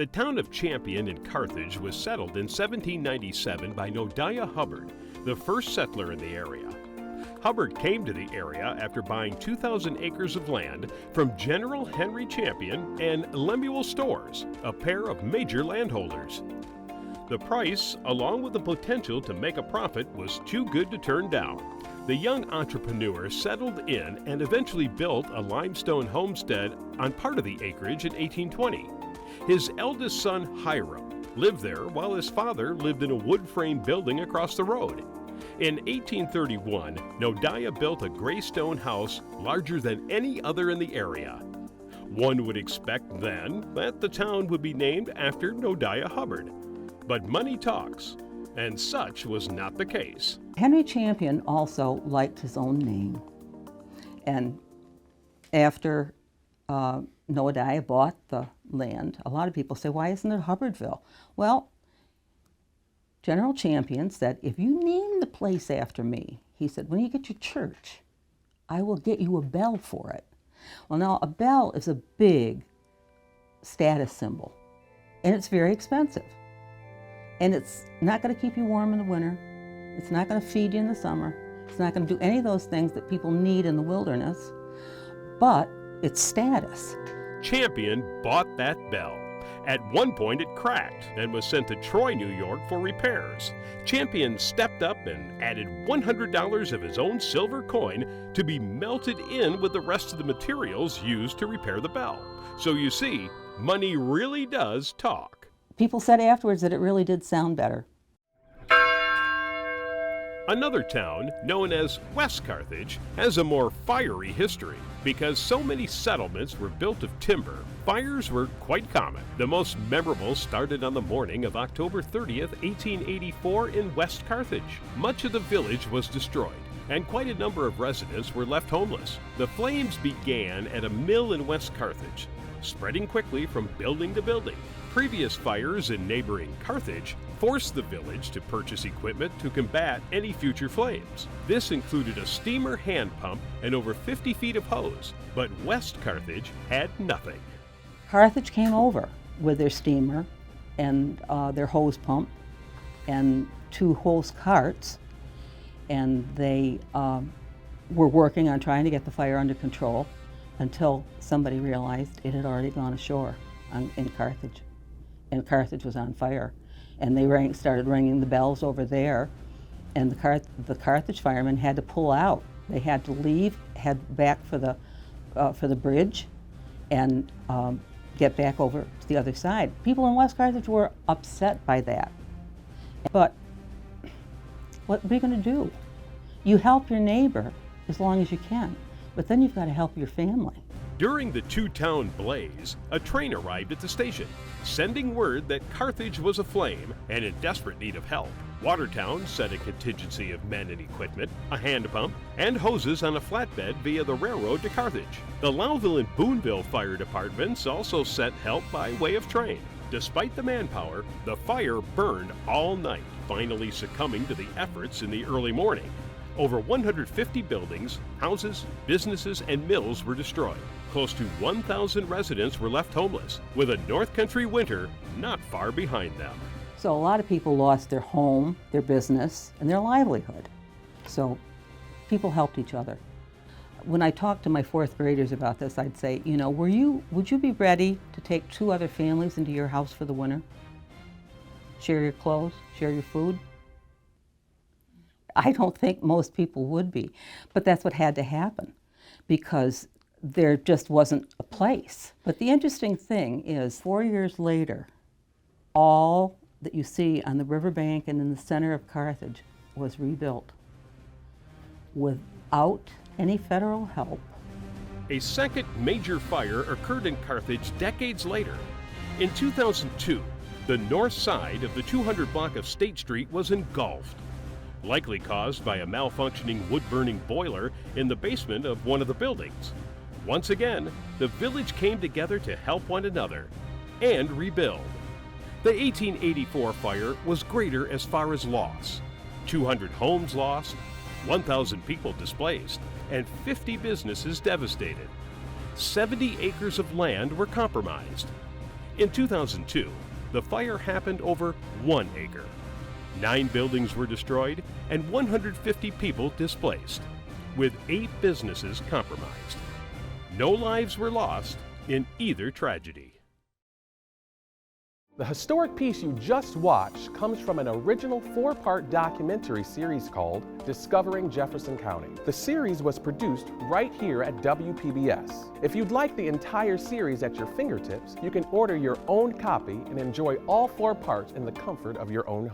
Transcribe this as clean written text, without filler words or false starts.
The town of Champion in Carthage was settled in 1797 by Nodiah Hubbard, the first settler in the area. Hubbard came to the area after buying 2,000 acres of land from General Henry Champion and Lemuel Storrs, a pair of major landholders. The price, along with the potential to make a profit, was too good to turn down. The young entrepreneur settled in and eventually built a limestone homestead on part of the acreage in 1820. His eldest son, Hiram, lived there while his father lived in a wood frame building across the road. In 1831, Nodiah built a gray stone house larger than any other in the area. One would expect then that the town would be named after Nodiah Hubbard. But money talks, and such was not the case. Henry Champion also liked his own name. And after Nodiah bought the land, a lot of people say, why isn't it Hubbardville? Well, General Champion said, if you name the place after me, he said, when you get your church, I will get you a bell for it. Well, now, a bell is a big status symbol, and it's very expensive. And it's not going to keep you warm in the winter. It's not going to feed you in the summer. It's not going to do any of those things that people need in the wilderness, but it's status. Champion bought that bell. At one point it cracked and was sent to Troy, New York for repairs. Champion stepped up and added $100 of his own silver coin to be melted in with the rest of the materials used to repair the bell. So you see, money really does talk. People said afterwards that it really did sound better. Another town, known as West Carthage, has a more fiery history. Because so many settlements were built of timber, fires were quite common. The most memorable started on the morning of October 30th, 1884 in West Carthage. Much of the village was destroyed, and quite a number of residents were left homeless. The flames began at a mill in West Carthage, spreading quickly from building to building. Previous fires in neighboring Carthage forced the village to purchase equipment to combat any future flames. This included a steamer hand pump and over 50 feet of hose, but West Carthage had nothing. Carthage came over with their steamer and their hose pump and 2 hose carts, and they were working on trying to get the fire under control until somebody realized it had already gone ashore in Carthage. And Carthage was on fire. And they started ringing the bells over there, and the Carthage firemen had to pull out. They had to leave, head back for the bridge, and get back over to the other side. People in West Carthage were upset by that. But what are you going to do? You help your neighbor as long as you can, but then you've got to help your family. During the two-town blaze, a train arrived at the station, sending word that Carthage was aflame and in desperate need of help. Watertown sent a contingency of men and equipment, a hand pump, and hoses on a flatbed via the railroad to Carthage. The Lowville and Boonville fire departments also sent help by way of train. Despite the manpower, the fire burned all night, finally succumbing to the efforts in the early morning. Over 150 buildings, houses, businesses, and mills were destroyed. Close to 1,000 residents were left homeless, with a North Country winter not far behind them. So a lot of people lost their home, their business, and their livelihood. So people helped each other. When I talked to my 4th graders about this, I'd say, you know, would you be ready to take 2 other families into your house for the winter? Share your clothes, share your food? I don't think most people would be, but that's what had to happen because there just wasn't a place. But the interesting thing is 4 years later, all that you see on the riverbank and in the center of Carthage was rebuilt without any federal help. A second major fire occurred in Carthage decades later. In 2002, the north side of the 200 block of State Street was engulfed, likely caused by a malfunctioning wood-burning boiler in the basement of one of the buildings. Once again, the village came together to help one another and rebuild. The 1884 fire was greater as far as loss. 200 homes lost, 1,000 people displaced, and 50 businesses devastated. 70 acres of land were compromised. In 2002, the fire happened over 1 acre. 9 buildings were destroyed and 150 people displaced, with 8 businesses compromised. No lives were lost in either tragedy. The historic piece you just watched comes from an original 4-part documentary series called Discovering Jefferson County. The series was produced right here at WPBS. If you'd like the entire series at your fingertips, you can order your own copy and enjoy all 4 parts in the comfort of your own home.